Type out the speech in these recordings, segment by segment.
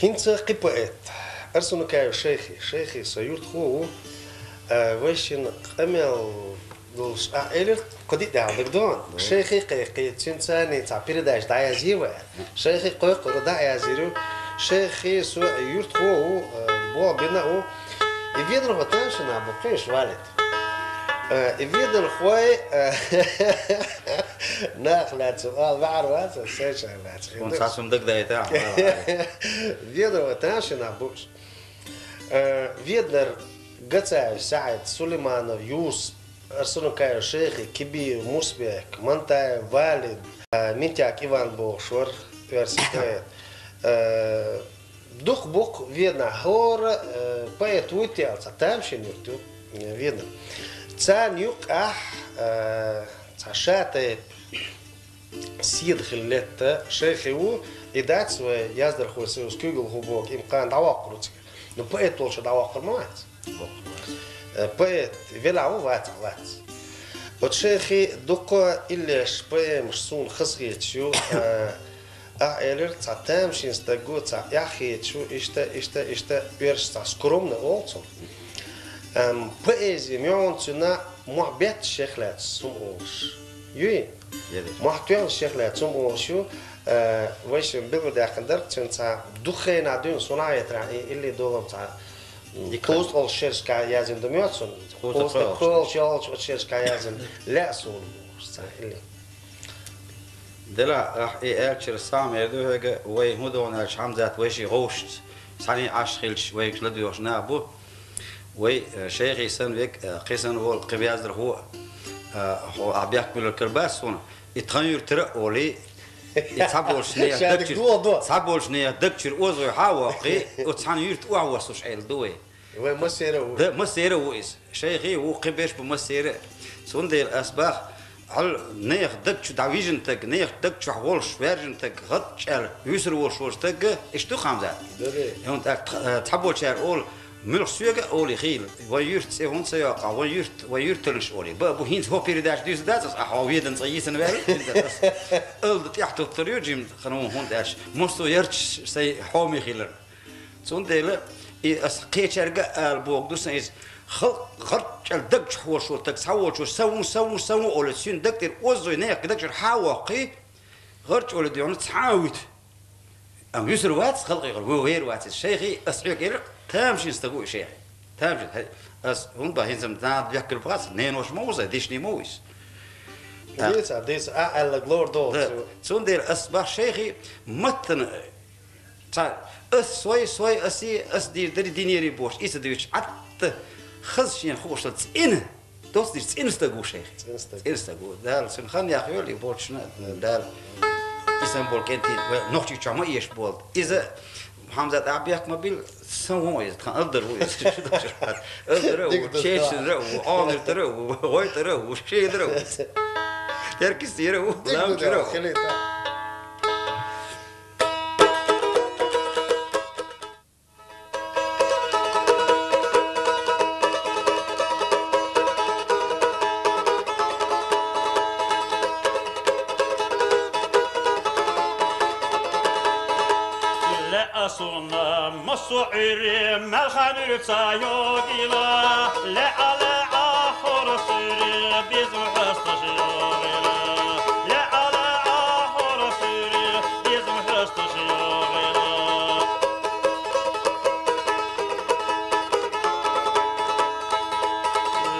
هنت قبائت أرسلنا كايو شيخي سيورت خو ويشين أمل دوش إلر قديت دعوة دكتور شيخي قي تنساني تعبير داش دايا زيرو شيخي قي دايا زيرو شيخي سو يورت خو بوا بيناو يفيدر وتنش نعبقيش والد يفيدر خوي ناخلات سؤال بعروات سيشالات ونساسم دك دايتا فيدر وتنش نعبوش فيدر قطع سعد سليمان يوسف أرسلوا كايو شيخي كبير مسبك منتا والد منتاك إيفان بوشور universitet دوخ بوك فيدنا هور بايت ويتيال تامشين يرتو فيدنا تان يوك تشاتي سيد خلت شيخي و إدات ويازدر خوسي سكوغل هوبوك إمكان دواقر نو بايت ولش دواقر مات بايت فيلعو وات وتشيخي دوكا إليش باي مشسون خصغيتشو أعلر تامشين استجو ياخيتشو إشتا بيرش سكرومنا أولتون بايزي ميونتنا محبت شيخلات سموش يوين محتوى شيخلات سموشو ويش بيقول داخل تنتا دخين عدون صناعة اللي دوغم تاع كوست أول شيرش كايازن دمياتون كوست كل شيرش كايازن لا سون اللي دلا راح أكثر سامي دوغ وي هدون الشامزات ويشي غوشت ساني عشخيلش وي كلدوش نابو وي شيخي سنويك قيسن وول قبيازر هو أبيك من الكرباس هنا يتغير ترى ولي يتصابولش نية دكتور تصابولش نية دكتور وزوي حواقي وتصحن يرت وعوسوش عيل دوي وين مسيرة ده مسيرة ويس شيخي وقبيش بمسيرة سوندي الأسباخ هل نيخ دكتور دعويجن تك نيخ دكتور حولش فيرجن تك غطشال يسر وشوش تك إشتو خامزات هون تحبولش أول ملخ سويقة أولي خيل ويرت سيهون سياقة ويرت لش أولي بابو هينت هو بيرداش ديس داتس أحاويدن صيسن بالي ألد تحت الطريق جيم خنوم هون داش مستو يرتش سي حومي خيلر سون ديلا إس قيتشرقة البوق دوسن إس خرج الدكش حول شو تك سووا شو سووا أولي سين دكتور وزوي نيك دكتور حواقي خرج أولي ديون تحاويت أم يسر واتس خلقي غير واتس الشيخي أسعيك إيرق تامشي استقوي شيخي تامشي أس هم باهين ناد بيحكي البغاس نين وش موزة ديشني مويس ديس أعلى جلور دول سون دير أصبح شيخي متن صار سوي أس دير دينيري بوش إيش ديوش عت خزشين خوش تسئن دوس دير تسئن استقوي شيخي استقوي دال سنخان يا أخي يولي بولشنا دال إسمبول كنتي نحكي كم إيش بول إذا حمزة أبيك مبيل سووا إذا كان أقدر أقدر وشيش درو وعامر درو وغوي درو وشيء درو تركز درو لام درو مسعير ملخان يتسايوغيلا لا على آخر سيري بيزم حستشيوغيلا لا على آخر سيري بيزم حستشيوغيلا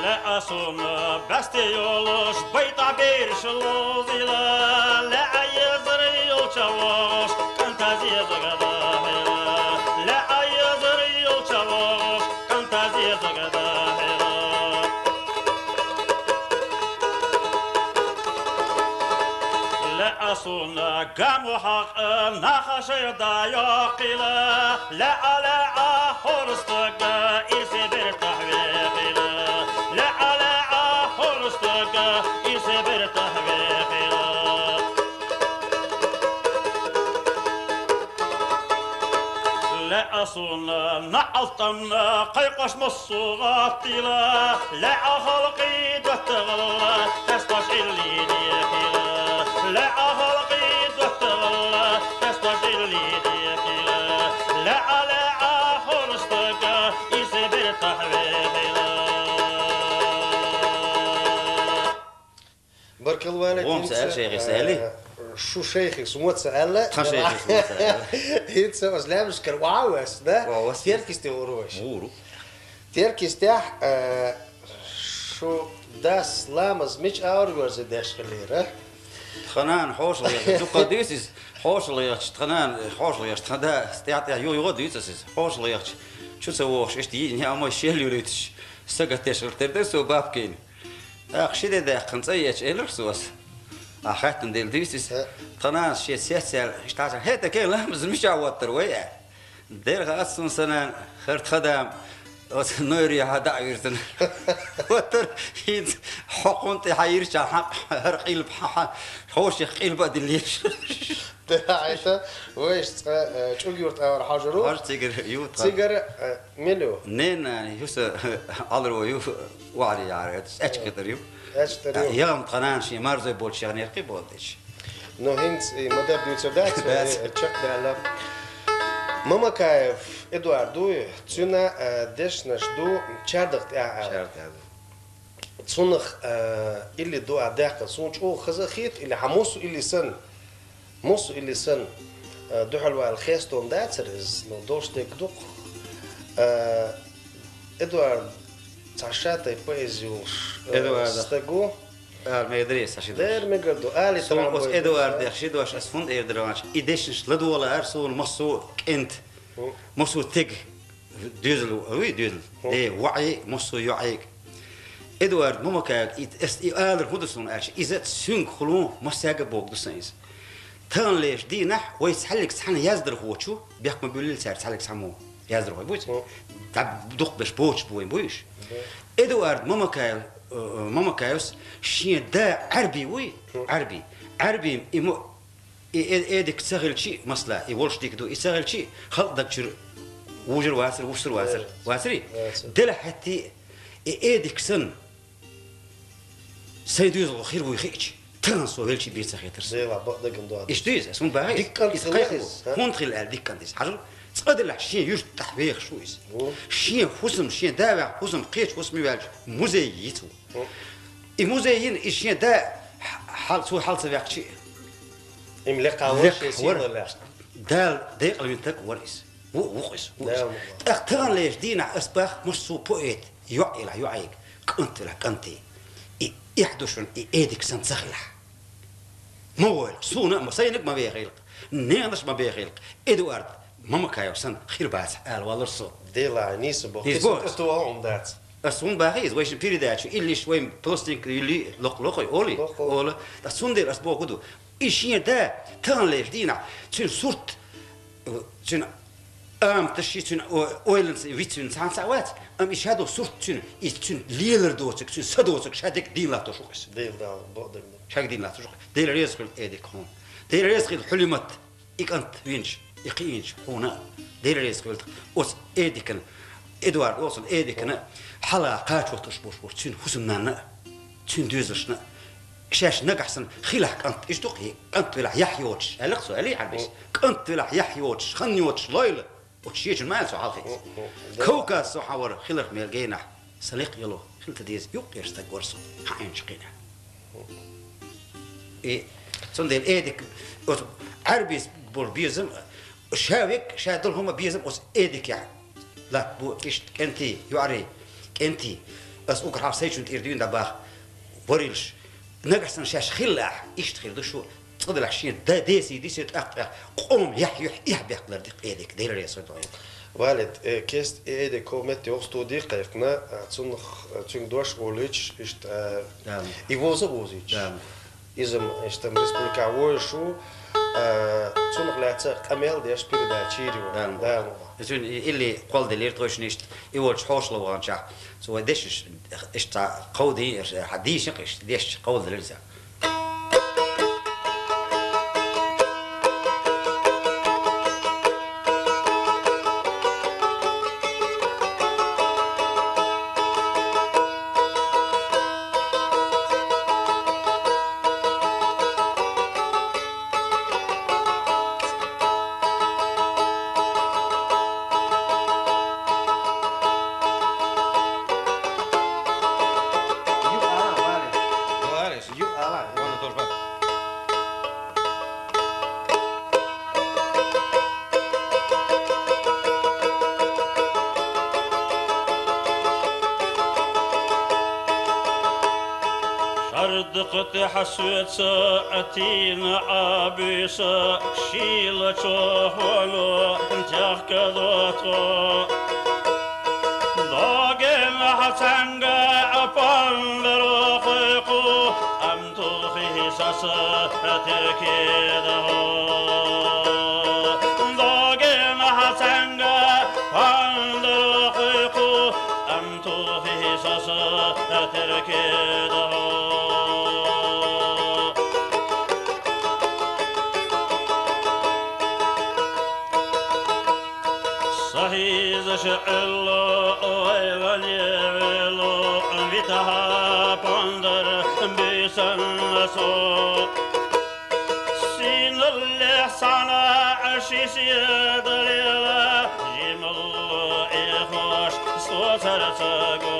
لا أسونا بستيولوش بيتا بيرش اللوزيلا لا عيزري يلشوش كنت زيز غدا أصونا قاموا حق نخشي ضايقلا لا على أخر استقا إرسي بالتحويقلا يسبر تحبيخي لا أصونا نعطمنا قيقش مصوغاتي لا خلقي دتغلا تستشعر لي ديكلا لا خلقي دتغلا تستشعر لي ديكلا لا خلصتك يسبر تحبيخي بارك الله عليك. قوم سأل شيخي سألي شو شيخي سموت سأله خا شيخي سموت سأله هيت سوى سلامش كان وعاوس ده وعاوس. تيركيس تيوروش مورو تيركيس تاح شو داس لامز مش اور ورز داش خليره خنان حوش ليش قديسيس حوش ليش خنان حوش ليش خدا استعطي يو ديسيس حوش ليش شو سووش اشتي ني اما شيل يريتش سقتش تردسو بابكين اخشيد ده قنصيش الرسوس اخاتن ديل ديسيس خنان شي سياسل اشتاع هيتا كان لامز مش عوتر ويا دير غاسون سنان خرت خدام بس نوري هذا عيرتن وتر هيد حقنت حيرش حق هرقيل بحا خوش يقيل بعد الليش عايشة ويش تشوجيورت اور حاجرو هاش تيجر يوت تيجر ميلو نين يوس علرو يو وعلي عارف اشكتر يو اشتريو يوم قنان شي مارزو بولش يعني رقي بولتش نو هنت مداب ديوتسودات تشك دالا ماما كايف ادواردو تسونا ديش نشدو تشاردق شرط هذا تسونخ اللي دو عداقة سونش او خزخيت اللي حموسو اللي سن موسو اللي سن دو حلوة الخيستون داترز نو دوش تيك دوق ادوارد تعشاتي بويزيوش إدوارد. ستاقو ما يدريس عشان دير مقردو آلي سون بس ترامبو ادوارد يخشيدوش اسفند ايردرانش ايديشنش لدولا ارسول مصو انت مصو تيج ديزل وي ديزل دي وعي مصو يعيك ادوارد مومكا است ايالر هودسون اش ازت سون خلون مساق بوك دسنس تان ليش دي نح ويسحلك سحن يزدر هوتشو بيحكم بيقول سعر سحلك سحمو يزدر هو بويس تاع دوق باش بوتش بويش ادوارد مومكايوس شي دا عربي وي عربي إمو إيدك تسهل شيء مثلا يولش ديك دو يسهل شيء خلطك شر وجر واسري دل حتى إيدك سن سيدوز الخير ويخيش تنسو هالشي بيسخي ترس زي لا بقدر قندو إيش تيز اسمه باهي ديكان تلخيص هونتخي الآن ديكان تيز حاجة تقدر لح شيء يرد تحبيخ شويس شيء حسم شيء داوع حسم قيش حسم يبالج مزيتو المزين إيش دا حال سو حال سبيق شيء إملاق وش يصير ولا دال ديق اللي منتك ورئيس وقيس اختار ليش دينا أسباخ مش سو بوئت يعيق كنت لك أنتي يحدث إيدك سنسخلح مول سونا مسينك ما بيخيلق نينش ما بيخيلق إدوارد ماما كايو سن خير باس قال والله الصوت ديلا نيسبو نيسبو. تو اون ذات أسون باهيز ويش بيري داتشو إللي شوي بلاستيك يلي لقي أولي أسون دير أسبوع كدو إيشين دا كان ليش دينا تين صورت تين تشي تين أويلنس فيتين سان ساعات إيش هادو صورت تين تين ليلر دوتك تين سدوتك شادك دين لا تشوكس ديل دا بقدر شاك دين لا تشوك دير ريسك إيدك هون دير ريسك حلمت إكنت وينش يقينش هنا دير ريسك أوس إيدك إدوارد وصل إيدك حلقات وتشبوش تين حسننا تين دوزشنا شاش نقحسن خلاك أنت إيش تقي أنت ولا يحيوتش هلق سؤالي عربيش أنت ولا يحيوتش خنيوتش لايلة وتشيج ما سو حالخي كوكا سو حور خلق ميلجينا سليق يلو خلت ديز يقيرش تقورسو حين شقينا إيه صندل إيدك عربي بوربيزم شاوك شادل هما بيزم أس إيدك يعني لا بو إيش كنتي يعري كنتي أس أقرأ حسيتشون تيردين دباخ وريلش نقصن شاش خلاح إيش تخيل ده شو تقدر عشين ده ديسي تأقع قوم يحبي أقدر دق إيدك دير ريس والد كيست إيدك كومت يوستو دي قيفنا تون دوش أوليتش إشت يوزا وزيتش إذا إشتم ريسبوليكا وشو تونغ لا تقمل ديش بيردا تشيريو دالو زين اللي قول دليل توش نيشت يوش حوش لو غانشا سو ديش اشتا قودي حديش قش ديش قول دليل أردقت حسوت ساعتين عابسة شيلة شوهلو انتخ كذوتو داغن حسنغا أبان لروخيقو أمتو فيه ساسة تركيده داغن حسنغا أبان لروخيقو أمتو فيه ساسة تركيده شعلو ويغنيلو بيتها بندر بيسنسو سين اللي صنع عشيسي دليلا جيملو إخوش سوسر ساقو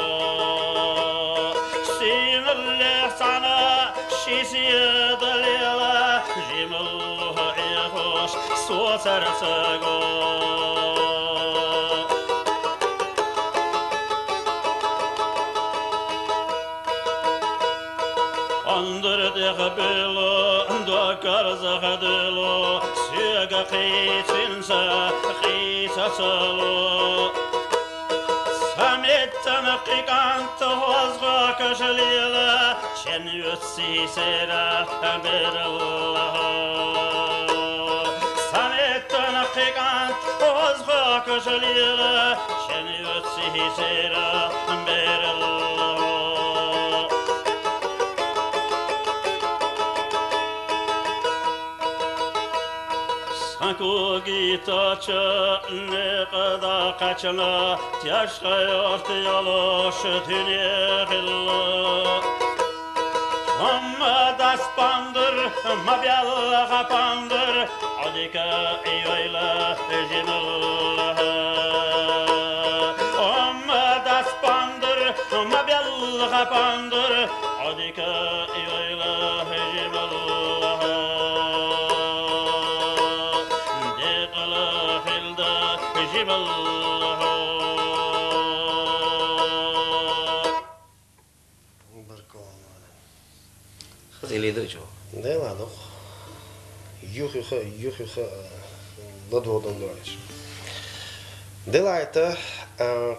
سين اللي صنع عشيسي دليلا جيملو إخوش سوسر ساقو قبلو دوكر زخدلو سيغا قيتنسا قيتا سلو سميت نقيقانت وزغا كشليلا شن يتسي سيرا بر الله سميت نقيقانت وزغا كشليلا شن يتسي سيرا بر الله Gita ne kadar kaçına yaşıyor yaloş tüneyla amma das pandır mabiyal kapandır adika eyla jimullah amma das pandır mabiyal kapandır adika eyla jimullah خذي دوجو ده لا نخ يوخ ضدو دندورش دلعته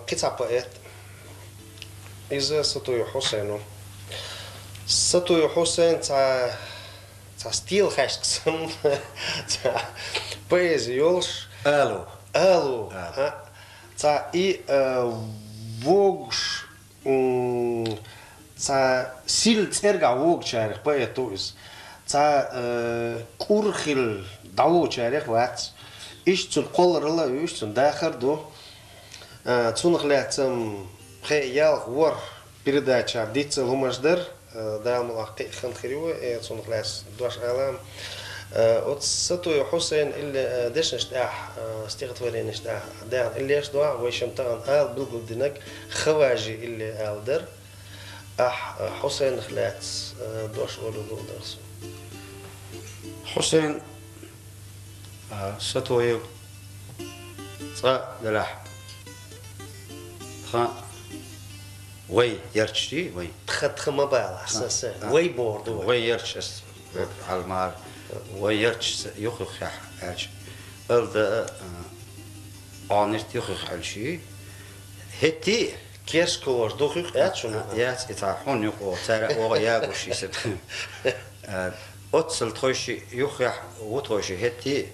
قطع بقيت إذا ستوي حسينو ستوي حسين تا ستيل خشكسن تا بيز يولش ألو تا إي ووغش تا سيل ترجع ووغ شارخ بيتوز تا كورخيل دالو شارخ وات إيش تون قولر الله إيش تون داخل دو تون خلاتم خيال ور передача ديتسل همشدر دام الحقيقة خن خريوة تون خلاص دوش عالم от сатуй حسين اللي دش نشتاح استيقظ ولي نشتاح دان اللي يشتوا ويشمتان آل بلغل دينك خواجي اللي آل در حسين خلات دوش أولو دول درسو حسين ستوي صا دلاح خا وي يرتشتي وي تخ ما بالا أساسا وي بوردو وي يرتش على المار ويرتش يخخ حاج أرد آنرت يخخ علشي هتي كيرش كور دوخ شنو يات إتاحون يقو ترى أو ياقوش يسد أتصل تخشي يخيح وتخشي هتي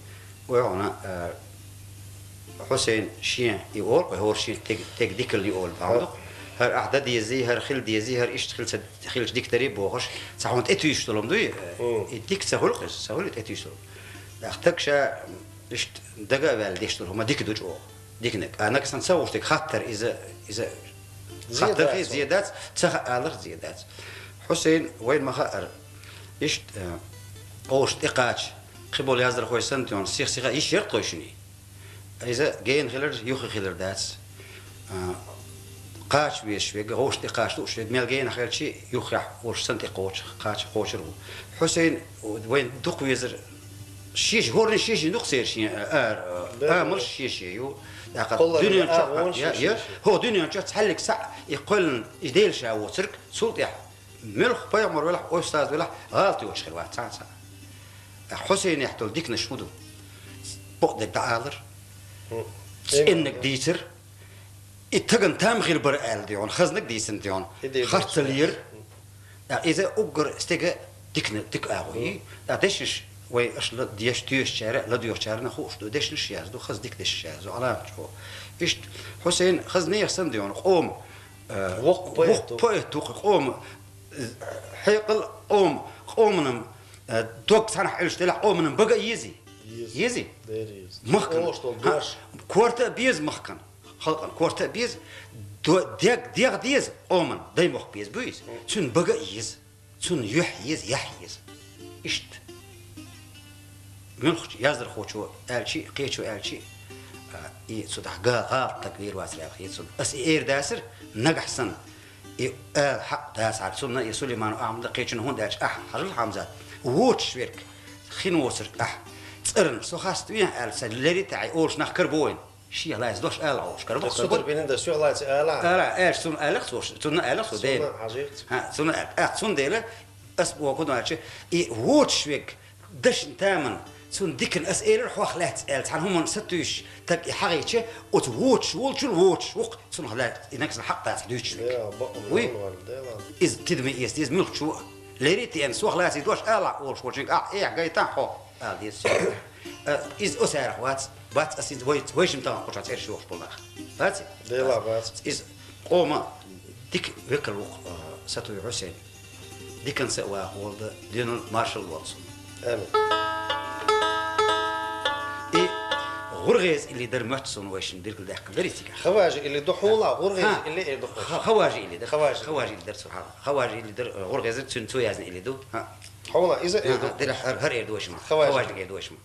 ويعنا حسين شين يقول وهو شين تك ديك اللي يقول بعده هر أعداد يزي هر خل يزي هر إيش خل ديك تريب وخش صحون إتو يشتغلون دوي يديك سهول إتو يشتغل أختكشا إيش دقة بالديشتغل هما ديك دوج ديك نك أنا كسان سووش ديك خاطر إذا خاطر في زيادات تسخ آلر زيادات حسين وين ما خائر إيش أوش إقاش قبول يازر خوي سنتون سيخ إيش يرقو شني إذا جين خلر يوخي خلر داتس قاش بيش غوش إقاش توش ميل جين خلر شيء يوخي وش سنتي قاش خوشرو حسين وين دق ويزر شيش هورن شيش نقصير شيء مش شيش يو دنيا هو دنيا تحلك ساعة يقول يديل شاو ترك سلط يح ملخ بيعمر ولا أستاذ ولا غلطي وش خلوات ساعة حسين يحتل ديك نشمدو بقدر تعالر إنك ديتر اتقن تام غير برقال ديون خزنك ديسن ديون خرطلير إذا أجر استجا ديك أغوي ديشش وي أش ديش تيش شارع لا ديش شارع نخوش دو ديش نشياز دو خز ديك ديش شاز على شو إيش حسين خزني يحسن ديون قوم وق قوم حيقل قوم دوك سنة حلش تلا قوم بقى يزي مخكن كورتا بيز مخكن خلقن كورتا بيز ديق ديز قومن داي مخ بيز بيز سن بقى سن يحيز إشت من خش يازر خوشو ألشي قيشو ألشي صدق غال تكبير واسرع خير صد أس إير داسر نجح سن حق داسر سنة يسوليمان أعمل قيشن هون داش حرل حمزات ووتش ويرك خين وسر ترن سو خاست وين لري تاعي اولش نخ كربوين شي لا يزدوش اوش كربو سوبر بين ده سو لا ايش سون الخ سوش سون الخ سو دين ها سون ديله اسبوع كنا شي ووتش ويك دش تامن سون ديك الاسئله روح خلات قالت عن هم ستوش تك حقيقه وتوتش ووتش وق سون خلات انك الحق تاع دوش وي از تدمي يس ملك شو لريتي ان سو خلات يدوش اولش وجيك قايتان خو ديس إز أسعر بات أسين ويش متاع قطعة سعر شو أخبرنا بات ديلا بات إز قوما ديك ذكر ستوي حسين ديك نسوا ولد دينون مارشال واتسون آمين غرغيز اللي در ماتسون ويش ندير كل ذاك دريتك خواجي اللي دحولا غرغيز اللي دحولا خواجي اللي در خواجي اللي در سبحان خواجي اللي در غرغيز تنتو يازن اللي دو ها حولا إذا دير هر يدوش ما خواجي يدوش ما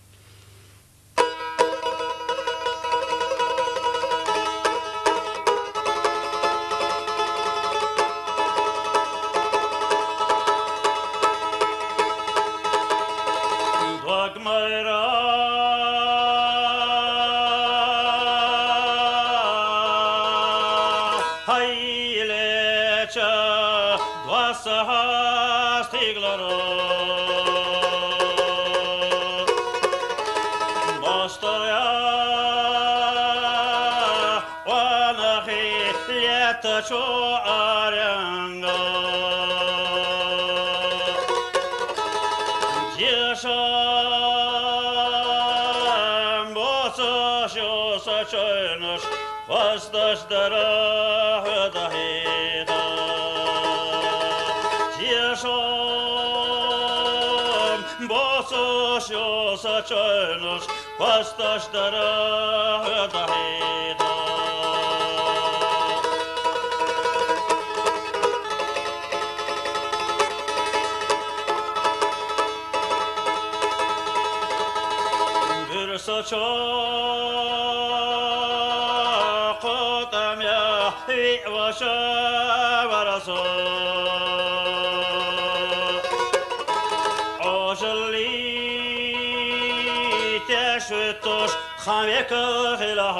خامك خلاه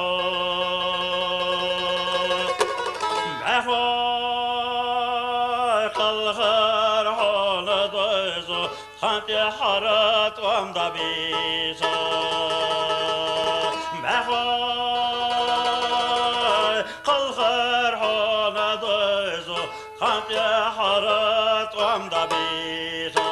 بعفاق الخير حول ضيزو خانت حرات ومضبيزو بعفاق الخير حول ضيزو خانت حرات ومضبيزو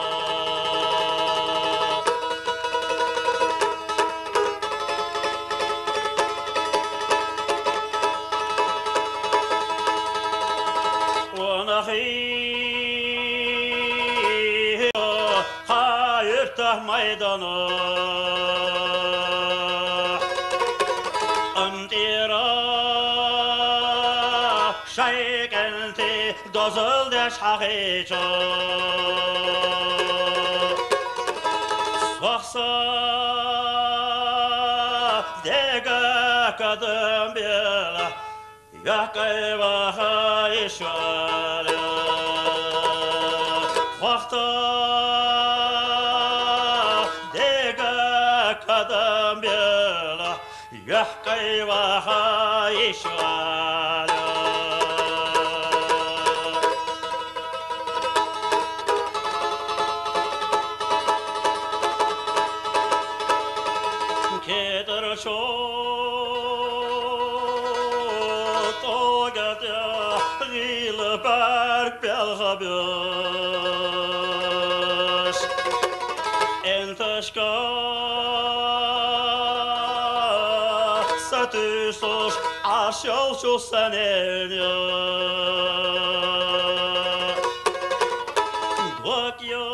hayırta maydana Amdira şaykelti dozul deş haqiqa Swaksa dega kadam bela Yakayva hayşvala Swaksa kadam bela Yakayva hayşvala Keter şo togatya Gil berk belhabyaş Entashka Satüsos aşav şu senenya Dvakyo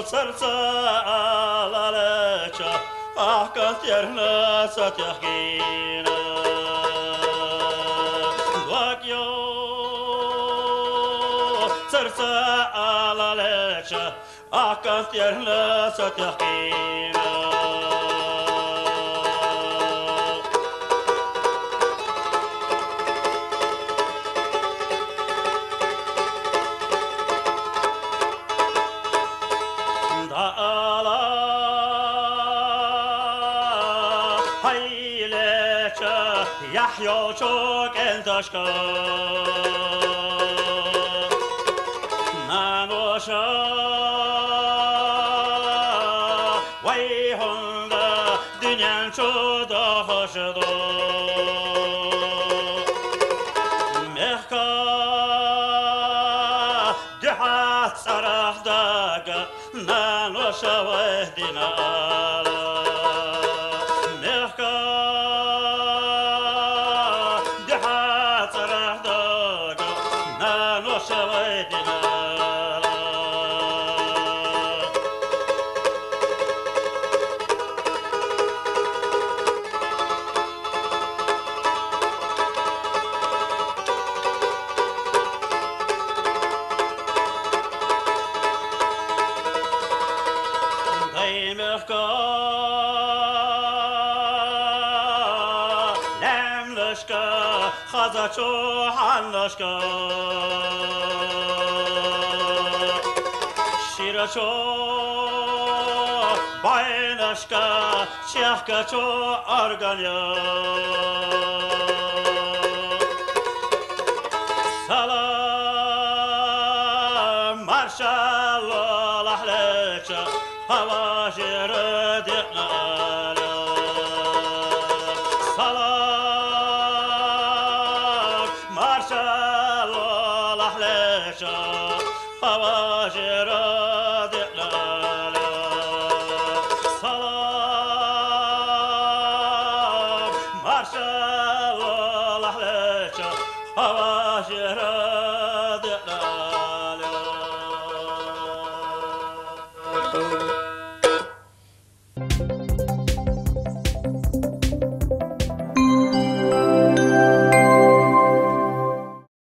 Serca alalecha Ahkat yerna satyahkina Dvakyo Serca alalecha Ahkat yerna satyahkina Yahya çok entashka Nanoşa Vay honda dünyan çoda hoşdo Mehka Dihat sarahdaga Nanoşa vahdinala Mehka Khazacho hanashka Shiracho baynashka Shahkacho arganya Salam marshallah lahlecha Havashir diqnala Salam marshallah lahlecha Havashir diqnala Salam marshallah lahlecha Havashir